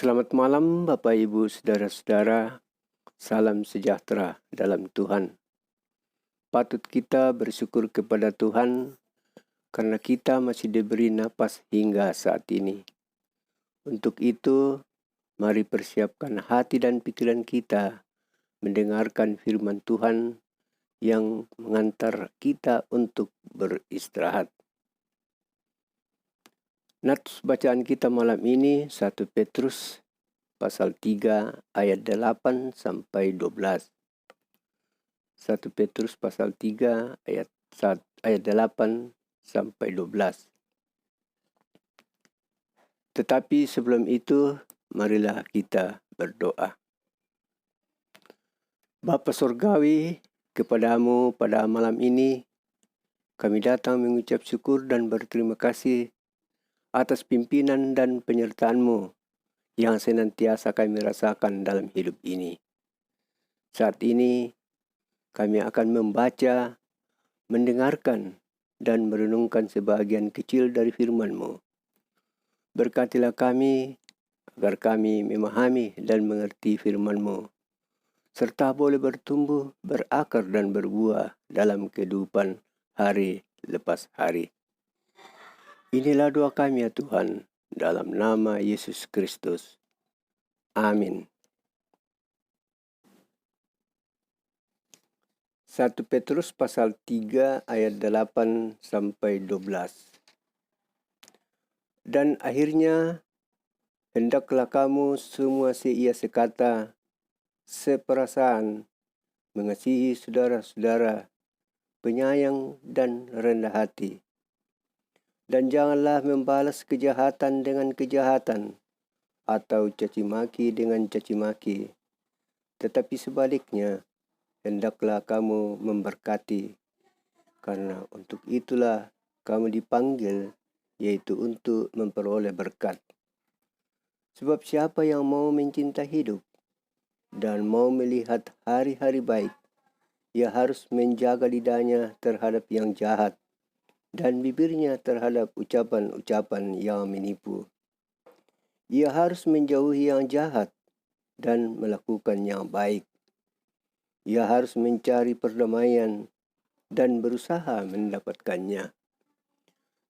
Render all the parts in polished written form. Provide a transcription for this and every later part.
Selamat malam Bapak Ibu Saudara-saudara, salam sejahtera dalam Tuhan. Patut kita bersyukur kepada Tuhan karena kita masih diberi napas hingga saat ini. Untuk itu, mari persiapkan hati dan pikiran kita mendengarkan firman Tuhan yang mengantar kita untuk beristirahat. Nats bacaan kita malam ini 1 Petrus pasal 3 ayat 8 sampai 12. 1 Petrus pasal 3 ayat 8 sampai 12. Tetapi sebelum itu, marilah kita berdoa. Bapa Surgawi, kepadamu pada malam ini, kami datang mengucap syukur dan berterima kasih atas pimpinan dan penyertaan-Mu yang senantiasa kami rasakan dalam hidup ini. Saat ini, kami akan membaca, mendengarkan, dan merenungkan sebagian kecil dari firman-Mu. Berkatilah kami, agar kami memahami dan mengerti firman-Mu, serta boleh bertumbuh, berakar, dan berbuah dalam kehidupan hari lepas hari. Inilah doa kami ya Tuhan, dalam nama Yesus Kristus. Amin. 1 Petrus pasal 3 ayat 8 sampai 12. Dan akhirnya, hendaklah kamu semua seia sekata, seperasaan, mengasihi saudara-saudara, penyayang dan rendah hati. Dan janganlah membalas kejahatan dengan kejahatan, atau caci maki dengan caci maki. Tetapi sebaliknya, hendaklah kamu memberkati, karena untuk itulah kamu dipanggil, yaitu untuk memperoleh berkat. Sebab siapa yang mau mencintai hidup dan mau melihat hari-hari baik, ia harus menjaga lidahnya terhadap yang jahat dan bibirnya terhadap ucapan-ucapan yang menipu. Ia harus menjauhi yang jahat dan melakukan yang baik. Ia harus mencari perdamaian dan berusaha mendapatkannya.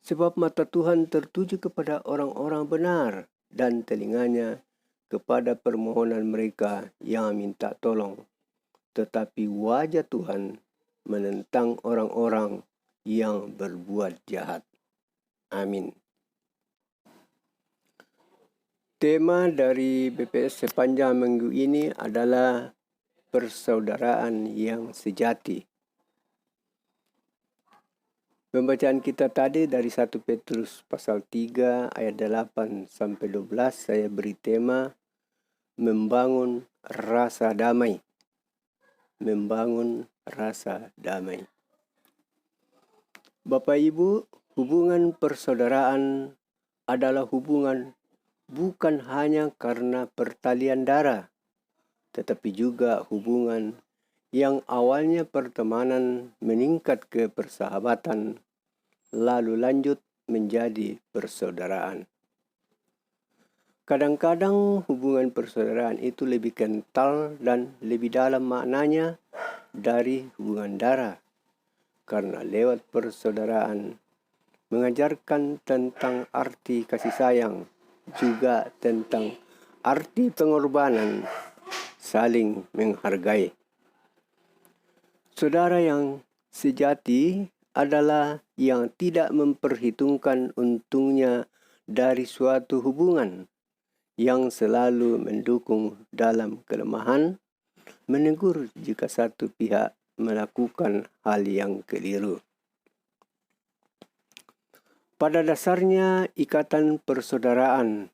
Sebab mata Tuhan tertuju kepada orang-orang benar dan telinganya kepada permohonan mereka yang minta tolong. Tetapi wajah Tuhan menentang orang-orang yang berbuat jahat. Amin. Tema dari BPS sepanjang minggu ini adalah persaudaraan yang sejati. Pembacaan kita tadi dari 1 Petrus pasal 3 ayat 8 sampai 12, saya beri tema membangun rasa damai. Membangun rasa damai. Bapak Ibu, hubungan persaudaraan adalah hubungan bukan hanya karena pertalian darah, tetapi juga hubungan yang awalnya pertemanan meningkat ke persahabatan, lalu lanjut menjadi persaudaraan. Kadang-kadang hubungan persaudaraan itu lebih kental dan lebih dalam maknanya dari hubungan darah, karena lewat persaudaraan mengajarkan tentang arti kasih sayang, juga tentang arti pengorbanan, saling menghargai. Saudara yang sejati adalah yang tidak memperhitungkan untungnya dari suatu hubungan, yang selalu mendukung dalam kelemahan, menegur jika satu pihak melakukan hal yang keliru. Pada dasarnya, ikatan persaudaraan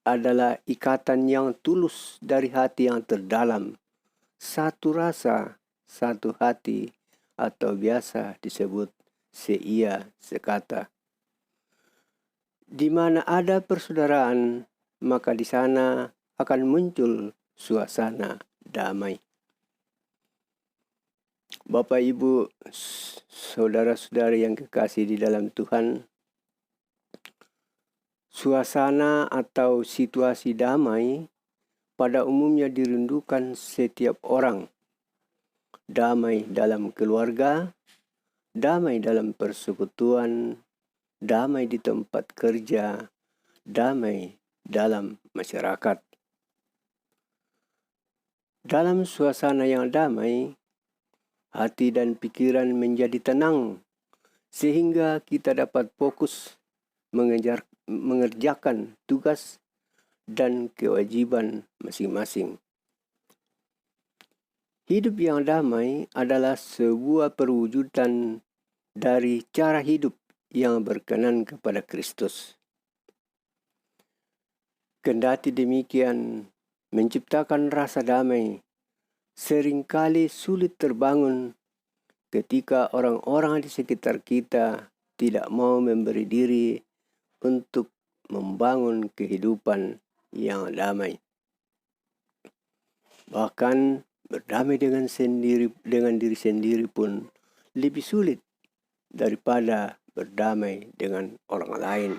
adalah ikatan yang tulus dari hati yang terdalam, satu rasa, satu hati, atau biasa disebut seia sekata. Di mana ada persaudaraan, maka di sana akan muncul suasana damai. Bapak, Ibu, saudara-saudari yang kekasih di dalam Tuhan, Suasana atau situasi damai pada umumnya dirindukan setiap orang. Damai dalam keluarga, damai dalam persekutuan, damai di tempat kerja, damai dalam masyarakat. Dalam suasana yang damai, hati dan pikiran menjadi tenang, sehingga kita dapat fokus mengerjakan tugas dan kewajiban masing-masing. Hidup yang damai adalah sebuah perwujudan dari cara hidup yang berkenan kepada Kristus. Kendati demikian, menciptakan rasa damai seringkali sulit terbangun ketika orang-orang di sekitar kita tidak mau memberi diri untuk membangun kehidupan yang damai. Bahkan berdamai dengan diri sendiri pun lebih sulit daripada berdamai dengan orang lain.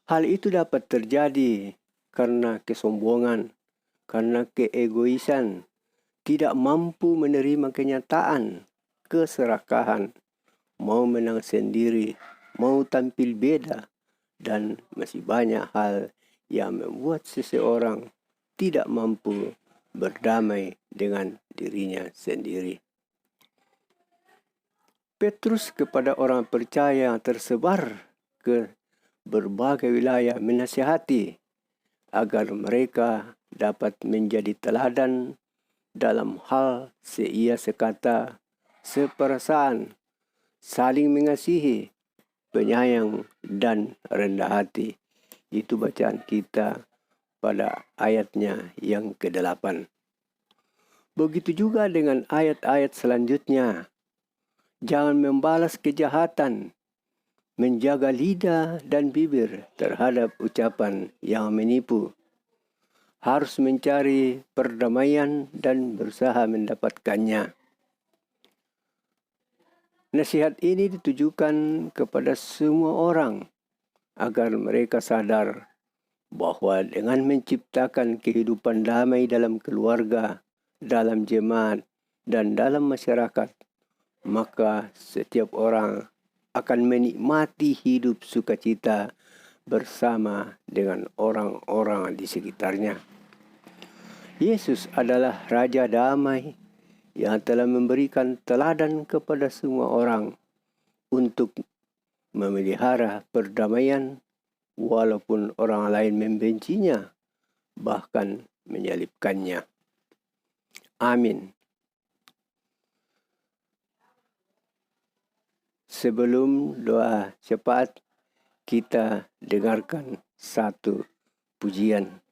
Hal itu dapat terjadi karena kesombongan, karena keegoisan, tidak mampu menerima kenyataan, keserakahan, mau menang sendiri, mau tampil beda, dan masih banyak hal yang membuat seseorang tidak mampu berdamai dengan dirinya sendiri. Petrus kepada orang percaya tersebar ke berbagai wilayah menasihati agar mereka dapat menjadi teladan dalam hal seia sekata, seperasaan, saling mengasihi, penyayang, dan rendah hati. Itu bacaan kita pada ayatnya yang ke-8. Begitu juga dengan ayat-ayat selanjutnya. Jangan membalas kejahatan, menjaga lidah dan bibir terhadap ucapan yang menipu. Harus mencari perdamaian dan berusaha mendapatkannya. Nasihat ini ditujukan kepada semua orang agar mereka sadar bahwa dengan menciptakan kehidupan damai dalam keluarga, dalam jemaat, dan dalam masyarakat, maka setiap orang akan menikmati hidup sukacita bersama dengan orang-orang di sekitarnya. Yesus adalah Raja Damai yang telah memberikan teladan kepada semua orang untuk memelihara perdamaian walaupun orang lain membencinya, bahkan menyalibkannya. Amin. Sebelum doa syafaat, kita dengarkan satu pujian.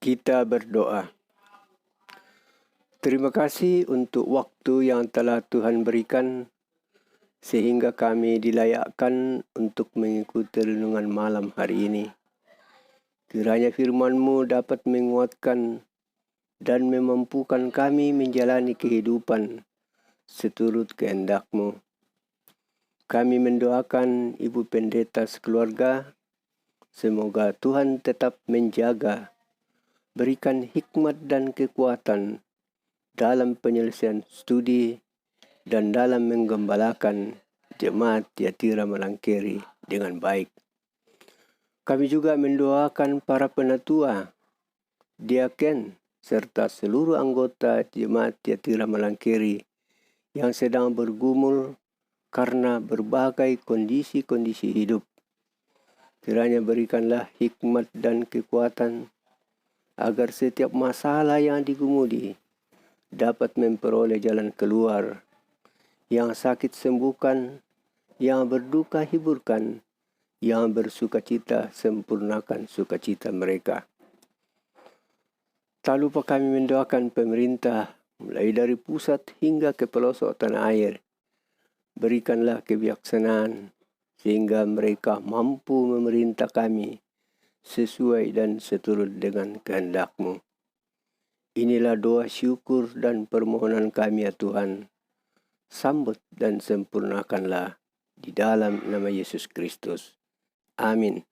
Kita berdoa. Terima kasih untuk waktu yang telah Tuhan berikan sehingga kami dilayakkan untuk mengikuti renungan malam hari ini. Kiranya firman-Mu dapat menguatkan dan memampukan kami menjalani kehidupan seturut kehendak-Mu. Kami mendoakan Ibu Pendeta sekeluarga, semoga Tuhan tetap menjaga, berikan hikmat dan kekuatan dalam penyelesaian studi dan dalam menggembalakan jemaat Tiatira Malangkeri dengan baik. Kami juga mendoakan para penatua, diaken, serta seluruh anggota jemaat Tiatira Malangkeri yang sedang bergumul karena berbagai kondisi-kondisi hidup. Kiranya berikanlah hikmat dan kekuatan agar setiap masalah yang digumuli dapat memperoleh jalan keluar, yang sakit sembuhkan, yang berduka hiburkan, yang bersukacita sempurnakan sukacita mereka. Tak lupa kami mendoakan pemerintah mulai dari pusat hingga ke pelosok tanah air. Berikanlah kebijaksanaan sehingga mereka mampu memerintah kami sesuai dan seturut dengan kehendak-Mu. Inilah doa syukur dan permohonan kami ya Tuhan. Sambut dan sempurnakanlah di dalam nama Yesus Kristus. Amin.